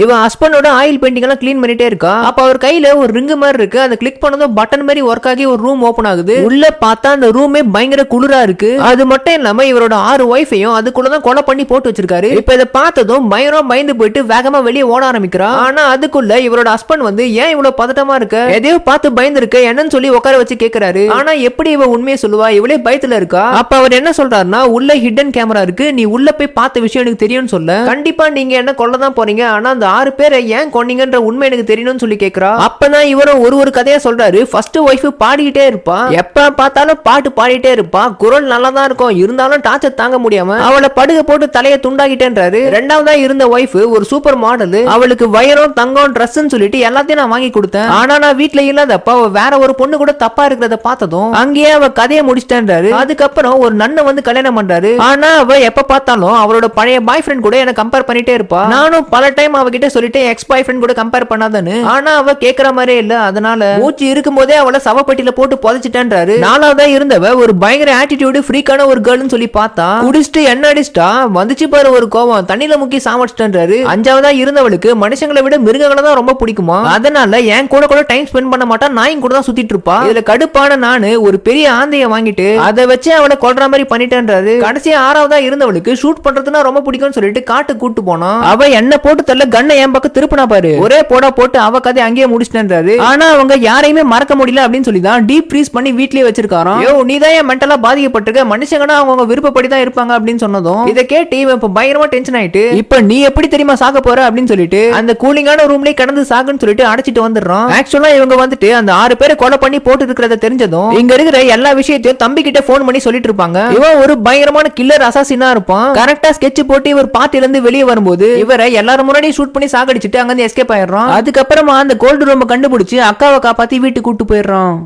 இவன் ஹஸ்பண்டோட oil painting எல்லாம் கிளீன் பண்ணிட்டே இருக்கா. அப்ப அவர் கையில ஒரு ரிங் மாதிரி இருக்கு. அதை கிளிக் பண்ணதும் பட்டன் மாதிரி ஒர்க் ஆகி ஒரு ரூம் ஓபன் ஆகுது. உள்ள பார்த்தா அந்த ரூமே பயங்கர குளிரா இருக்கு. அது மட்டும் இல்லாம இவரோட 6 ஒய்ஃபையும் அதுக்குள்ளதான் கொலை பண்ணி போட்டு வச்சிருக்காரு. இப்ப இதை பார்த்ததும் பயங்கரம் பயந்து போயிட்டு வேகமா வெளியே ஓட ஆரம்பிக்கிறா. ஆனா அதுக்குள்ள இவரோட ஹஸ்பண்ட் வந்து ஏன் இவ்வளவு பதட்டமா இருக்க, எதையோ பார்த்து பயந்து இருக்க என்னன்னு சொல்லி உட்கார வச்சு கேக்குறாரு. ஆனா எப்படி இவ உண்மையை சொல்லுவா, இவளே பயத்துல இருக்கா. அப்ப அவர் என்ன சொல்றாருன்னா, உள்ள ஹிடன் கேமரா இருக்கு, நீ உள்ள போய் பார்த்த விஷயம் எனக்கு தெரியும்னு சொல்ல, கண்டிப்பா நீங்க என்ன கொல்லதான் போறீங்க, ஆனா அந்த 6 பேரை ஏன் கொன்னீங்கன்ற உண்மை எனக்கு தெரியணும்னு சொல்லி கேக்குறா. அப்பதான் இவரும் ஒரு கதையா சொல்றாரு. ஃபர்ஸ்ட் ஒய்ஃப் பாடிக்கிட்டே இருப்பா, எப்ப பார்த்தாலும் பாட்டு பாடிட்டே இருப்பா, குரல் நல்லா தான் இருக்கும், இருந்தாலும் டார்ச்சர் தாங்க முடியாம அவளை படுக போட்டு தலையை துண்டாகிட்டேன்றாரு. ரெண்டாவதா இருந்த ஒய்ஃப் ஒரு சூப்பர் மாடல், அவளுக்கு வைரம் தங்கம் ட்ரெஸ்ன்னு சொல்லிட்டு எல்லாத்தையும் நான் வாங்கி கொடுத்தேன். ஆனா நான் வீட்டுல இல்லாதப்ப வேற ஒரு பொண்ணு கூட தப்பா இருக்கிறத பார்த்ததும் அங்கேயே அவ கதையை முடிச்சிட்டேன்றாரு. அதுக்கப்புறம் ஒரு நன்னை வந்து கல்யாணம் பண்றாரு. ஆனா அவ எப்ப பார்த்தாலும் அவளோட பழைய பாய் ஃப்ரெண்ட் கூட என்ன கம்பேர் பண்ணிட்டே இருப்பா. நானும் பல டைம் அவகிட்ட சொல்லிட்டு எக்ஸ் பாய் ஃப்ரெண்ட் கூட கம்பேர் பண்ணாதன்னு, ஆனா அவ கேக்குற மாதிரியே இல்ல. அதனால மூச்சு இருக்கும் போதே அவளை சவப்பட்டியில போட்டு புதைச்சிட்டேன்றாரு. நாலாவதா இருந்தவ ஒரு பயங்கர ஆட்டிடியூடு ஃப்ரீக்கான ஒரு கேர்ள்னு சொல்லி பார்த்தா குடிச்சிட்டு என்ன அடிச்சிட்டா, வந்துச்சு பாரு ஒரு கோவம், தண்ணியில முக்கி சாமடிச்சிட்டேன்றாரு. அஞ்சாவதா இருந்தவளுக்கு மனுஷங்களை விட மிருகங்களை தான் ரொம்ப பிடிக்குமா, அதனால என் கூட கூட டைம் ஸ்பெண்ட் பண்ண மாட்டா, நாயும் கூட தான் சுத்திட்டு இருப்பா. இதுல கடுப்பான நானு ஒரு பெரிய ஆந்தைய வாங்கிட்டு அதை வச்சு அவளை கொல்ற மாதிரி பண்ணிட்டேன்றாரு. கடைசியா ஆறாவதா இருந்தவளுக்கு ஷூட் பண்றதுன்னா ரொம்ப பிடிக்கும்னு சொல்லிட்டு காட்டு கூட்டு போனா, அவ என்ன போட்டு தள்ள கண்ணை என் பக்கம் திருப்பினா பாரு, ஒரே போடா போட்டு அவ கதை அங்கேயே முடிச்சிட்டேன்றாரு. ஆனா அவங்க யாரையுமே மறக்க முடியல அப்படின்னு சொல்லி தான் டீப் ஃப்ரீஸ் பண்ணி வீட்லயே வச்சிருக்காராம். யோ நீதான் ஏன் மென்டலா பாதிக்கப்பட்டிருக்க, மனுஷங்கன்னா அவங்க விருப்பப்படி தான் இருப்பாங்க அப்படின்னு சொன்னதும் இதை கேட்டு இவன் இப்ப பயங்கரமா டென்ஷன் ஆயிட்டு, இப்ப நீ எப்படி தெரியுமா சாக போற அப்படின்னு சொல்லிட்டு அந்த கூலிங்கான ரூம்லயே கடந்து சாகுன்னு சொல்லிட்டு அடைச்சிட்டு வந்துடுறான். ஆக்சுவலா இவங்க வந்துட்டு அந்த 6 பேரை கொலை பண்ணி போட்டு இருக்கிறத தெரிஞ்சதும் இங்க இருக்கிற எல்லா விஷயத்தையும் தம்பி கிட்ட போன் பண்ணி சொல்லிட்டு இருப்பாங்க. இவன் ஒரு பயங்கரமான கில்லர் அசாசினா இருப்பான். கரெக்டா ஸ்கெட்ச் போட்டு இவர் பார்ட்டில இருந்து வெளியே வரும்போது இவரை எல்லாரும் முன்னாடி ஷூட் பண்ணி சாகடிச்சிட்டு அங்க இருந்து எஸ்கேப் ஆயிடுறான். அதுக்கப்புறமா அந்த கோல்டு ரூம் கண்டுபிடிச்சு அக்காவை காப்பாத்தி வீட்டுக்கு கூட்டு போயிடுறான்.